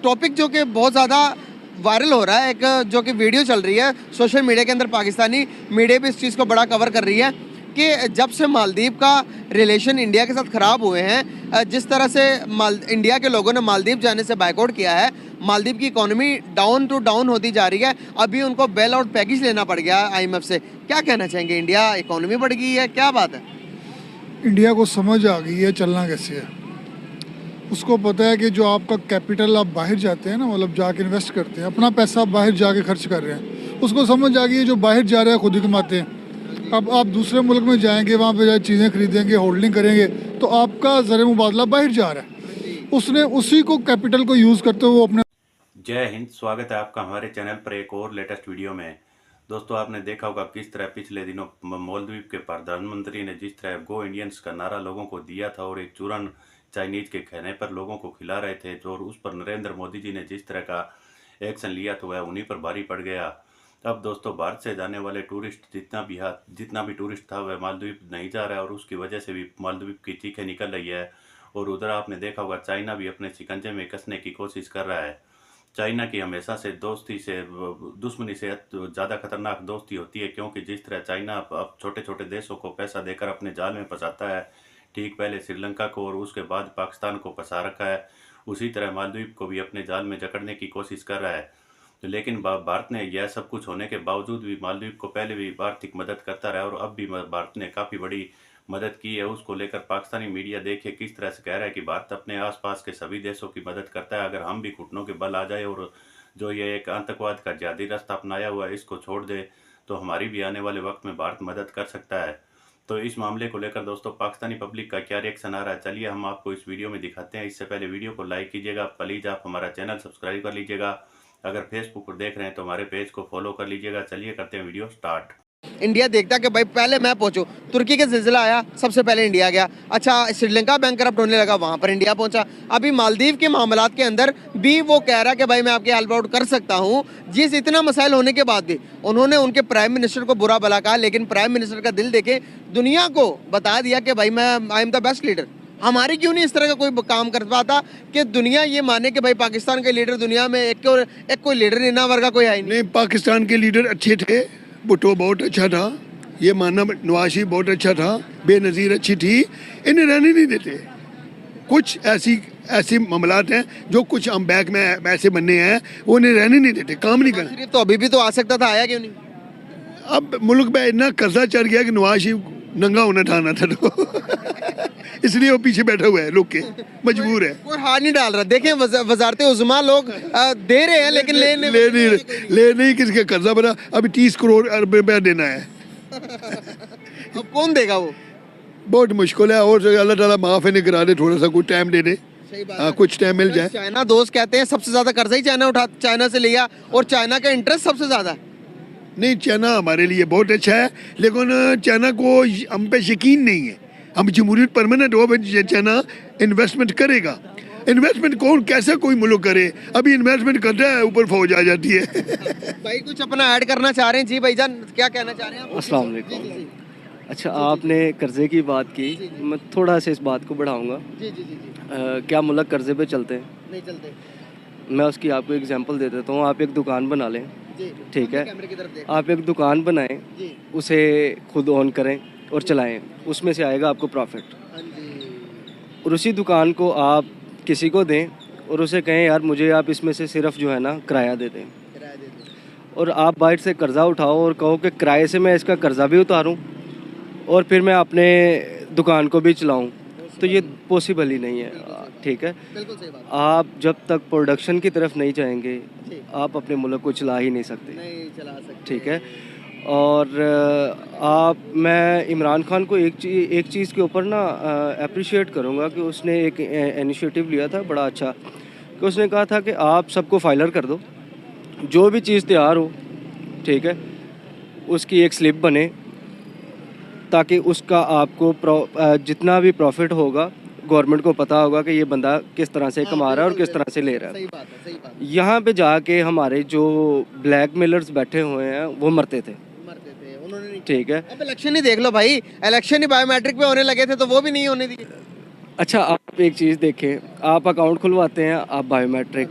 Topic जो कि बहुत ज़्यादा वायरल हो रहा है, एक जो कि वीडियो चल रही है सोशल मीडिया के अंदर, पाकिस्तानी मीडिया भी इस चीज़ को बड़ा कवर कर रही है कि जब से मालदीव का रिलेशन इंडिया के साथ ख़राब हुए हैं, जिस तरह से इंडिया के लोगों ने मालदीव जाने से बाइकआउट किया है, मालदीव की इकोनॉमी डाउन टू डाउन होती जा रही है। अभी उनको बेल आउट पैकेज लेना पड़ गया IMF से। क्या कहना चाहेंगे, इंडिया इकोनॉमी बढ़ गई है, क्या बात है? इंडिया को समझ आ गई है चलना कैसे है। उसको पता है कि जो आपका कैपिटल आप बाहर जाते हैं ना, मतलब जाके इन्वेस्ट करते हैं, अपना पैसा आप बाहर जाके खर्च कर रहे हैं, उसको समझ आ गई है जो बाहर जा रहे हैं खुद ही कमाते हैं। अब आप दूसरे मुल्क में जाएंगे, वहाँ पे जाए चीज़ें खरीदेंगे, होल्डिंग करेंगे, तो आपका ज़र मुबादला बाहर जा रहा है। उसने उसी को कैपिटल को यूज़ करते हुए वो अपने। जय हिंद, स्वागत है आपका हमारे चैनल पर एक और लेटेस्ट वीडियो में। दोस्तों, आपने देखा होगा किस तरह पिछले दिनों मालदीव के प्रधानमंत्री ने जिस तरह गो इंडियंस का नारा लोगों को दिया था और एक चूरन चाइनीज के खाने पर लोगों को खिला रहे थे, जो उस पर नरेंद्र मोदी जी ने जिस तरह का एक्शन लिया तो वह उन्हीं पर भारी पड़ गया। अब दोस्तों, भारत से जाने वाले टूरिस्ट जितना भी टूरिस्ट था वह मालदीव नहीं जा रहा है और उसकी वजह से भी मालदीव की चीखें निकल रही है। और उधर आपने देखा होगा चाइना भी अपने शिकंजे में कसने की कोशिश कर रहा है। चाइना की हमेशा से दुश्मनी से ज़्यादा खतरनाक दोस्ती होती है, क्योंकि जिस तरह चाइना अब छोटे छोटे देशों को पैसा देकर अपने जाल में फंसाता है, ठीक पहले श्रीलंका को और उसके बाद पाकिस्तान को फंसा रखा है, उसी तरह मालदीव को भी अपने जाल में जकड़ने की कोशिश कर रहा है। लेकिन भारत ने यह सब कुछ होने के बावजूद भी मालदीव को पहले भी आर्थिक मदद करता रहा और अब भी भारत ने काफ़ी बड़ी मदद की है। उसको लेकर पाकिस्तानी मीडिया देखिए किस तरह से कह रहा है कि भारत अपने आसपास के सभी देशों की मदद करता है। अगर हम भी घुटनों के बल आ जाए और जो ये एक आतंकवाद का जिहादी रास्ता अपनाया हुआ है इसको छोड़ दे, तो हमारी भी आने वाले वक्त में भारत मदद कर सकता है। तो इस मामले को लेकर दोस्तों पाकिस्तानी पब्लिक का क्या रिएक्शन आ रहा है, चलिए हम आपको इस वीडियो में दिखाते हैं। इससे पहले वीडियो को लाइक कीजिएगा, प्लीज़ आप हमारा चैनल सब्सक्राइब कर लीजिएगा। अगर फेसबुक पर देख रहे हैं तो हमारे पेज को फॉलो कर लीजिएगा। चलिए करते हैं वीडियो स्टार्ट। इंडिया देखता कि भाई पहले मैं पहुंचूं, तुर्की का जिलजिला आया सबसे पहले इंडिया गया, अच्छा श्रीलंका बैंकरप्ट होने लगा, वहां पर इंडिया पहुंचा। अभी मालदीव के मामलात के अंदर भी वो कह रहा है कि भाई मैं आपकी हेल्प आउट कर सकता हूं। जिस इतना मसाइल होने के बाद भी उन्होंने उनके प्राइम मिनिस्टर को बुरा भला कहा, लेकिन प्राइम मिनिस्टर का दिल देखे दुनिया को बता दिया कि भाई मैं I am the best leader. हमारी क्यों नहीं इस तरह का कोई काम कर पाता कि दुनिया ये माने कि भाई पाकिस्तान के लीडर दुनिया में एक कोई लीडर इना वर्गा कोई है नहीं। पाकिस्तान के लीडर अच्छे थे, भुट्टो बहुत अच्छा था, ये मानना, नवाज शरीफ बहुत अच्छा था, बेनज़ीर अच्छी थी, इन्हें रहने नहीं देते। कुछ ऐसी मामलात हैं जो कुछ हम बैक में ऐसे बनने हैं, वो इन्हें रहने नहीं देते, काम नहीं करते। तो अभी भी तो आ सकता था, आया क्यों नहीं? अब मुल्क में इतना कर्जा चढ़ गया कि नवाज शरीफ नंगा होना ठाना था तो इसलिए वो पीछे बैठा हुआ है, लोग के मजबूर है। कोई हाथ नहीं डाल रहा। देखें वजारत उज़्मा लोग दे रहे हैं लेकिन ले नहीं किसके कर्जा बना, अभी 30 करोड़ रुपया देना है। अब कौन देगा? वो बहुत मुश्किल है, और अल्लाह ताला माफ है, करा दे, थोड़ा सा कुछ टाइम दे दे, कुछ टाइम मिल जाए। चाइना दोस्त कहते हैं सबसे ज्यादा कर्जा ही चाइना से लिया और चाइना का इंटरेस्ट सबसे ज्यादा। नहीं, चाइना हमारे लिए बहुत अच्छा है, लेकिन चाइना को हम पे यकीन नहीं है। हम जमहूरियत परमानेंट हो, चाइना इन्वेस्टमेंट करेगा। इन्वेस्टमेंट कौन कैसा कोई मुल्क करे, अभी इन्वेस्टमेंट करता है ऊपर फौज आ जाती है। भाई कुछ अपना ऐड करना चाह रहे हैं? जी भाईजान, क्या कहना चाह रहे हैं आप? अस्सलाम वालेकुम। अच्छा, आपने कर्जे की बात की, मैं थोड़ा सा इस बात को बढ़ाऊंगा। क्या मुल्क कर्जे पे चलते हैं? नहीं चलते। मैं उसकी आपको एग्जांपल दे देता हूँ। आप एक दुकान बना लें, ठीक है, आप एक दुकान बनाएं, उसे खुद ऑन करें और चलाएं, उसमें से आएगा आपको प्रॉफिट। और उसी दुकान को आप किसी को दें और उसे कहें यार मुझे आप इसमें से सिर्फ जो है ना किराया दे दें, और आप बाहर से कर्ज़ा उठाओ और कहो कि किराए से मैं इसका कर्ज़ा भी उतारूं और फिर मैं अपने दुकान को भी चलाऊं, तो ये पॉसिबल ही नहीं है। ठीक है, बिल्कुल सही बात। आप जब तक प्रोडक्शन की तरफ नहीं जाएंगे आप अपने मुल्क को चला ही नहीं सकते। नहीं चला सकते। ठीक है, और मैं इमरान खान को एक चीज़ के ऊपर ना अप्रिशिएट करूँगा कि उसने एक इनिशिएटिव लिया था बड़ा अच्छा, कि उसने कहा था कि आप सबको फाइलर कर दो, जो भी चीज़ तैयार हो, ठीक है, उसकी एक स्लिप बने, ताकि उसका आपको जितना भी प्रॉफिट होगा गवर्नमेंट को पता होगा कि ये बंदा किस तरह से कमा रहा है और किस तरह से ले रहा है। सही बात है, सही बात है। यहाँ पे जाके हमारे जो ब्लैक मेलर्स बैठे हुए हैं वो मरते थे, उन्होंने नहीं। ठीक है। अब इलेक्शन ही देख लो भाई, इलेक्शन ही बायोमेट्रिक पे होने लगे थे तो वो भी नहीं होने दिए। अच्छा, आप एक चीज़ देखें, आप अकाउंट खुलवाते हैं, आप बायोमेट्रिक,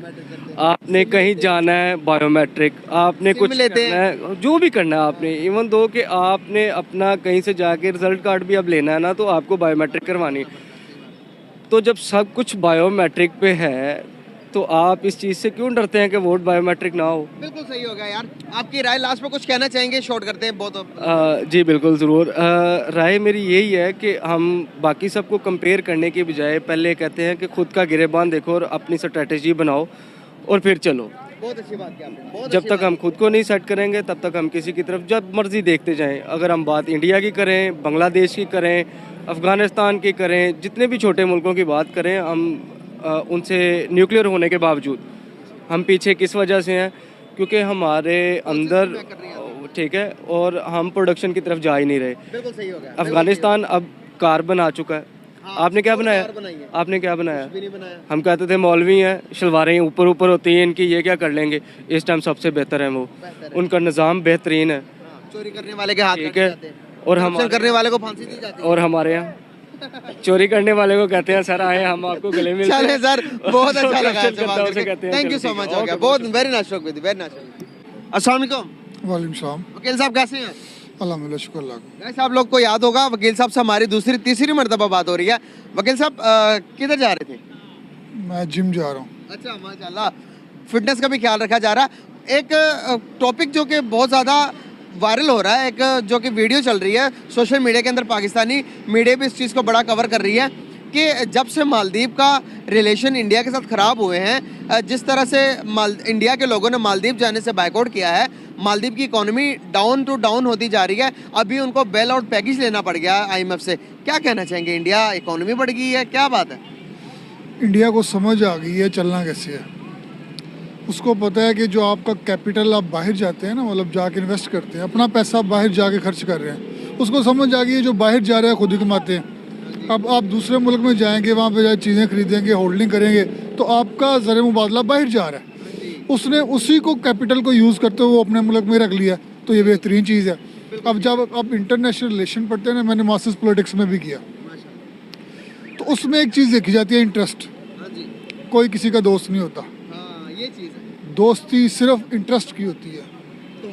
आपने कहीं जाना है बायोमेट्रिक, आपने कुछ लेते करना है, जो भी करना है आपने, इवन दो कि आपने अपना कहीं से जाके रिजल्ट कार्ड भी अब लेना है ना, तो आपको बायोमेट्रिक करवानी है। तो जब सब कुछ बायोमेट्रिक पे है तो आप इस चीज़ से क्यों डरते हैं कि वोट बायोमेट्रिक ना हो? बिल्कुल सही हो गया यार। आपकी राय लास्ट में कुछ कहना चाहेंगे? शॉर्ट करते हैं बहुत। जी बिल्कुल ज़रूर। राय मेरी यही है कि हम बाकी सबको कंपेयर करने के बजाय पहले कहते हैं कि खुद का गिरेबान देखो और अपनी स्ट्रेटजी बनाओ और फिर चलो। बहुत अच्छी बात की आपने, बहुत जब अच्छी तक बात हम खुद को नहीं सेट करेंगे तब तक हम किसी की तरफ जब मर्जी देखते जाएं। अगर हम बात इंडिया की करें, बांग्लादेश की करें, अफ़गानिस्तान की करें, जितने भी छोटे मुल्कों की बात करें, हम उनसे न्यूक्लियर होने के बावजूद हम पीछे किस वजह से हैं? क्योंकि हमारे अंदर, ठीक है, और हम प्रोडक्शन की तरफ जा ही नहीं रहे। बिल्कुल सही हो गया। अफ़गानिस्तान अब कार बना चुका है। आपने क्या बनाया? आपने क्या बनाया? भी नहीं बनाया। हम कहते थे मौलवी हैं, शलवारें ऊपर ऊपर होती हैं इनकी, ये क्या कर लेंगे? इस टाइम सबसे बेहतर है वो, उनका निज़ाम बेहतरीन है, चोरी करने वाले के हाथ ठीक काटे है। जाते हैं, और करप्शन करने वाले को फांसी दी जाती है। और हमारे यहाँ चोरी करने वाले को कहते हैं सर आए हम आपको गले मिलते हैं। चले सर, बहुत अच्छा लगा आपसे बात उसे कहते करके। हैं थैंक यू सो मच। हो गया, बहुत very nice talk with you, very nice. अस्सलाम वालेकुम वालेकुम सलाम। वकील साहब, कैसे हैं? अल्हम्दुलिल्लाह, शुक्र अल्लाह का। गाइस, आप लोग को याद होगा वकील साहब से हमारी दूसरी तीसरी मर्तबा बात हो रही है। वकील साहब किधर जा रहे थे? मैं जिम जा रहा हूँ। अच्छा, माशाल्लाह, फिटनेस का भी ख्याल रखा जा रहा है। एक टॉपिक जो कि बहुत ज़्यादा वायरल हो रहा है, एक जो कि वीडियो चल रही है सोशल मीडिया के अंदर, पाकिस्तानी मीडिया भी इस चीज़ को बड़ा कवर कर रही है कि जब से मालदीव का रिलेशन इंडिया के साथ ख़राब हुए हैं, जिस तरह से इंडिया के लोगों ने मालदीव जाने से बाइकआउट किया है, मालदीव की इकोनॉमी डाउन टू डाउन होती जा रही है। अभी उनको बेल आउट पैकेज लेना पड़ गया IMF से। क्या कहना चाहेंगे? इंडिया इकोनॉमी बढ़ गई है, क्या बात है? इंडिया को समझ आ गई है चलना कैसे है। उसको पता है कि जो आपका कैपिटल आप बाहर जाते हैं ना, मतलब जाके इन्वेस्ट करते हैं, अपना पैसा आप बाहर जाके खर्च कर रहे हैं, उसको समझ आ गई है जो बाहर जा रहा है खुद ही कमाते हैं। अब आप दूसरे मुल्क में जाएंगे, वहाँ पे जाए चीज़ें खरीदेंगे, होल्डिंग करेंगे, तो आपका ज़र मुबादला बाहर जा रहा है। उसने उसी को कैपिटल को यूज़ करते हुए वो अपने मुल्क में रख लिया, तो ये बेहतरीन चीज़ है। अब जब आप इंटरनेशनल रिलेशन पढ़ते हैं ना, मैंने मास्टर्स पॉलिटिक्स में भी किया, तो उसमें एक चीज़ देखी जाती है, इंटरेस्ट। कोई किसी का दोस्त नहीं होता, ये चीज़ है। दोस्ती सिर्फ इंटरेस्ट की होती है।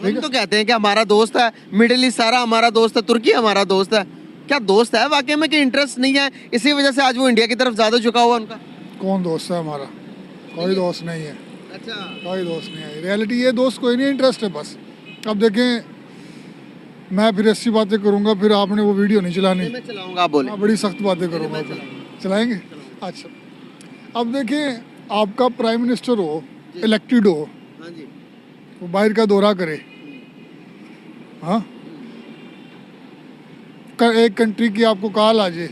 हम तो कहते हैं कि हमारा दोस्त है, मिडिल ईस्ट सारा हमारा दोस्त है, तुर्की हमारा दोस्त है। क्या दोस्त है वाकई में कि इंटरेस्ट नहीं है? इसी वजह से आज वो इंडिया की तरफ ज़्यादा झुका हुआ उनका। कौन दोस्त है हमारा? कोई दोस्त नहीं है। अच्छा, कोई दोस्त नहीं है। रियलिटी ये, दोस्त कोई नहीं, इंटरेस्ट है बस। अब देखें, मैं फिर ऐसी बातें करूंगा, फिर आपने वो वीडियो नहीं चलानी। मैं चलाऊंगा, आप बोले। मैं बड़ी सख्त बातें करूंगा, चलाएंगे। अच्छा, अब देखें, आपका प्राइम मिनिस्टर हो, इलेक्टेड हो, हाँ जी, वो बाहर का दौरा करे, हाँ, एक कंट्री की आपको कॉल आ जाए,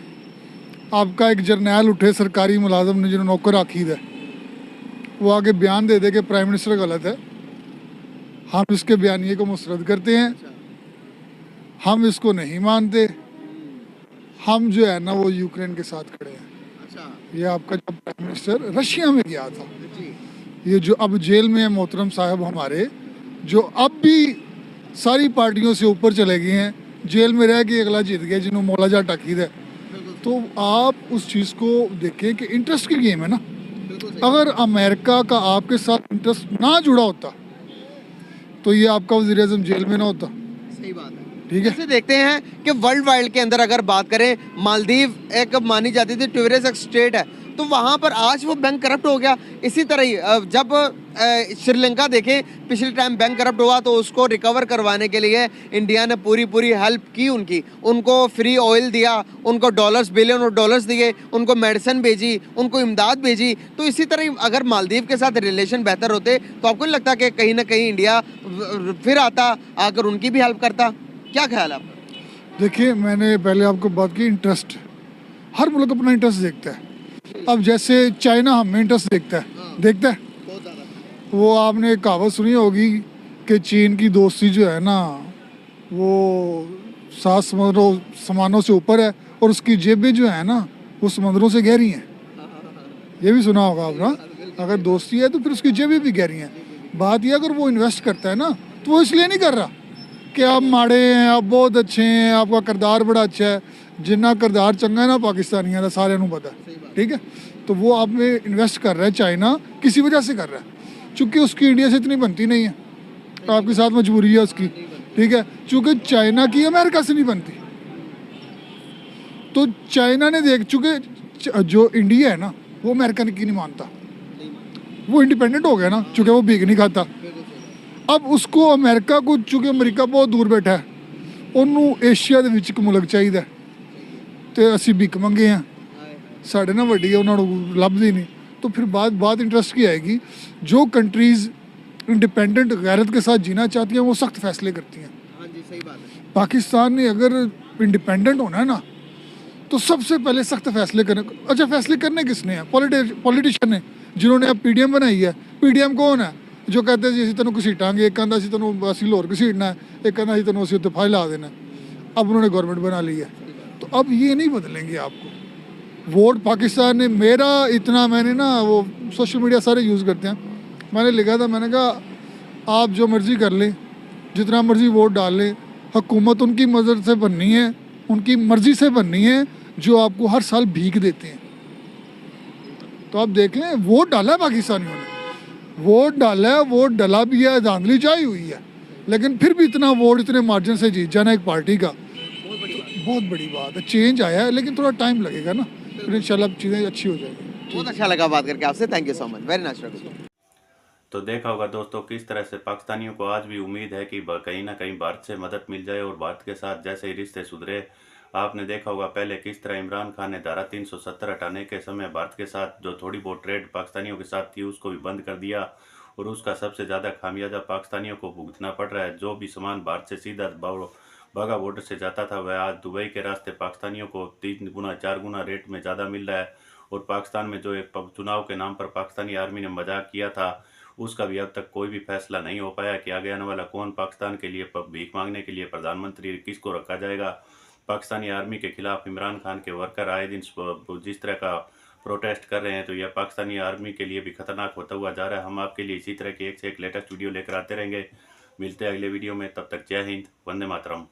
आपका एक जर्नैल उठे सरकारी मुलाजम ने जिन्होंने नौकर आखिद है, वो आगे बयान दे दे कि प्राइम मिनिस्टर गलत है, हम इसके बयानिए को मुस्तरद करते हैं, हम इसको नहीं मानते, हम जो है ना वो यूक्रेन के साथ खड़े हैं। अच्छा, ये आपका जब प्राइम मिनिस्टर रशिया में गया था, ये जो अब जेल में है मोहतरम साहब हमारे, जो अब भी सारी पार्टियों से ऊपर चले गए हैं, जेल में रह के अगला जीत गया जिन्होंने मौला जाट अकीद है। तो आप उस चीज़ को देखें कि इंटरेस्ट की गेम है ना। अगर अमेरिका का आपके साथ इंटरेस्ट ना जुड़ा होता तो ये आपका वज़ीर आज़म जेल में ना होता। सही बात है। ठीक है, जैसे देखते हैं कि वर्ल्ड वाइड के अंदर अगर बात करें, मालदीव एक मानी जाती थी टूरिस्ट स्टेट है, तो वहाँ पर आज वो बैंक करप्ट हो गया। इसी तरह ही जब श्रीलंका देखें, पिछले टाइम बैंक करप्ट हुआ तो उसको रिकवर करवाने के लिए इंडिया ने पूरी हेल्प की उनको फ्री ऑयल दिया, उनको डॉलर्स, बिलियन और डॉलर्स दिए, उनको मेडिसिन भेजी, उनको इमदाद भेजी। तो इसी तरह ही अगर मालदीव के साथ रिलेशन बेहतर होते तो आपको नहीं लगता कि कहीं ना कहीं इंडिया फिर आता, आकर उनकी भी हेल्प करता? क्या ख्याल है आपका? देखिए, मैंने पहले आपको बात की, इंटरेस्ट, हर मुल्क अपना इंटरेस्ट देखता है। अब जैसे चाइना हमें इंटरेस्ट देखता है, वो आपने एक कहावत सुनी होगी कि चीन की दोस्ती जो है ना वो 7 समानों से ऊपर है और उसकी जेबें जो है ना वो समंदरों से गहरी हैं। ये भी सुना होगा आप ना। अगर दोस्ती है तो फिर उसकी जेबें भी गहरी हैं। बात यह, अगर वो इन्वेस्ट करता है ना तो वो इसलिए नहीं कर रहा कि आप माड़े हैं, आप बहुत अच्छे हैं, आपका किरदार बड़ा अच्छा है। जिन्ना किरदार चंगा है ना पाकिस्तानियों का सारे नू पता है, ठीक है। तो वो आप में इन्वेस्ट कर रहा है चाइना, किसी वजह से कर रहा है, चूँकि उसकी इंडिया से इतनी बनती नहीं है, आपके साथ मजबूरी है उसकी, ठीक है। चूँकि चाइना की अमेरिका से नहीं बनती, तो चाइना ने देख चुके जो इंडिया है ना वो अमेरिकन की नहीं मानता, वो इंडिपेंडेंट हो गया ना, चूँकि वो भीख नहीं खाता। अब उसको अमेरिका को, चूँकि अमेरिका बहुत दूर बैठा है, ਉਹਨੂੰ ਏਸ਼ੀਆ ਦੇ ਵਿੱਚ ਇੱਕ ਮੁਲਕ ਚਾਹੀਦਾ ਤੇ ਅਸੀਂ ਭਿੱਖ ਮੰਗੇ हैं, साढ़े ना वड्डी है उन्होंने लभदी नहीं। तो फिर बात इंटरेस्ट की आएगी, जो कंट्रीज़ इंडिपेंडेंट गैरत के साथ जीना चाहती हैं वो सख्त फैसले करती हैं। हाँ जी, सही बात है। पाकिस्तान ने अगर इंडिपेंडेंट होना है ना तो सबसे पहले सख्त फैसले करने, अच्छा फैसले करने किसने हैं? पॉलिटिशियन ने, जिन्होंने अब PDM बनाई है। PDM कौन है? जो कहते हैं जी असं तेन घसीटांगे, एक कहता असं तेन असं लाहौर घसीटना है, एक कहता असं तेन असं उत्ते फाइल ला देना। अब उन्होंने गवर्नमेंट बना ली है, तो अब ये नहीं बदलेंगे आपको। वोट पाकिस्तान ने, मेरा इतना, मैंने ना वो सोशल मीडिया सारे यूज़ करते हैं, मैंने लिखा था, मैंने कहा आप जो मर्ज़ी कर लें, जितना मर्ज़ी वोट डाल लें, हुकूमत उनकी मदद से बननी है, उनकी मर्ज़ी से बननी है जो आपको हर साल भीख देते हैं। तो आप देख लें, वोट डाला है पाकिस्तानियों ने, वोट डाला है, वोट डला भी है, धांधली चाही हुई है, लेकिन फिर भी इतना वोट इतने मार्जिन से जीत जाना एक पार्टी का, बहुत बड़ी बात है। चेंज आया है लेकिन थोड़ा टाइम लगेगा ना, फिर इंशाल्लाह चीज़ें अच्छी हो जाएगी। बहुत अच्छा लगा बात करके आपसे, thank you so much, very nice. तो देखा होगा दोस्तों किस तरह से पाकिस्तानियों को आज भी उम्मीद है कि कहीं ना कहीं भारत से मदद मिल जाए और भारत के साथ जैसे ही रिश्ते सुधरे। आपने देखा होगा पहले किस तरह इमरान खान ने धारा 370 हटाने के समय भारत के साथ जो थोड़ी बहुत ट्रेड पाकिस्तानियों के साथ थी उसको भी बंद कर दिया, और उसका सबसे ज़्यादा खामियाजा पाकिस्तानियों को भुगतना पड़ रहा है। जो भी सामान भारत से सीधा बाघा बॉर्डर से जाता था वह आज दुबई के रास्ते पाकिस्तानियों को 3 गुना 4 गुना रेट में ज़्यादा मिल रहा है। और पाकिस्तान में जो एक चुनाव के नाम पर पाकिस्तानी आर्मी ने मजाक किया था उसका भी अब तक कोई भी फैसला नहीं हो पाया कि आगे आने वाला कौन पाकिस्तान के लिए भीख मांगने के लिए प्रधानमंत्री किसको रखा जाएगा। पाकिस्तानी आर्मी के खिलाफ इमरान खान के वर्कर आए दिन जिस तरह का प्रोटेस्ट कर रहे हैं, तो यह पाकिस्तानी आर्मी के लिए भी खतरनाक होता हुआ जा रहा है। हम आपके लिए इसी तरह के एक से एक लेटेस्ट वीडियो लेकर आते रहेंगे। मिलते हैं अगले वीडियो में, तब तक जय हिंद, वंदे मातरम।